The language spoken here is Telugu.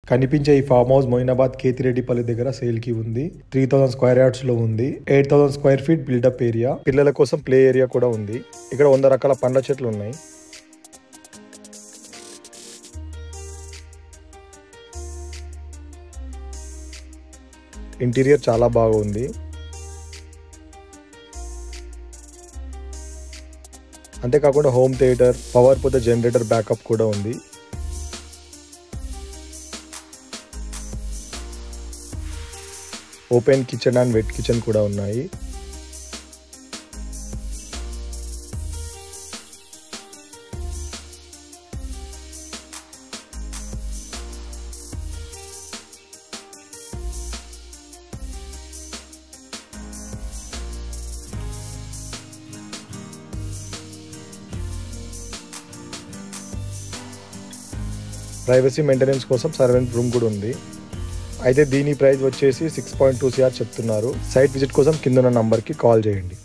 కనిపించే ఈ ఫామ్ హౌస్ మొయినాబాద్ కేతిరెడ్డిపల్లి దగ్గర సేల్ కి ఉంది. 3000 స్క్వేర్ యార్డ్స్ లో ఉంది. 8000 స్క్వేర్ ఫీట్ బిల్డప్ ఏరియా, పిల్లల కోసం ప్లే ఏరియా కూడా ఉంది. ఇక్కడ 100 రకాల పండ్ల చెట్లు ఉన్నాయి. ఇంటీరియర్ చాలా బాగుంది. అంతేకాకుండా హోమ్ థియేటర్, పవర్ పోతే జనరేటర్ బ్యాకప్ కూడా ఉంది. Open kitchen and wet kitchen కూడా ఉన్నాయి. ప్రైవసీ మెయింటెనెన్స్ కోసం సర్వెంట్ రూమ్ కూడా ఉంది. అయితే దీని ప్రైస్ వచ్చేసి 6.2 CR చెప్తున్నారు. సైట్ విజిట్ కోసం కింద ఉన్న నంబర్కి కాల్ చేయండి.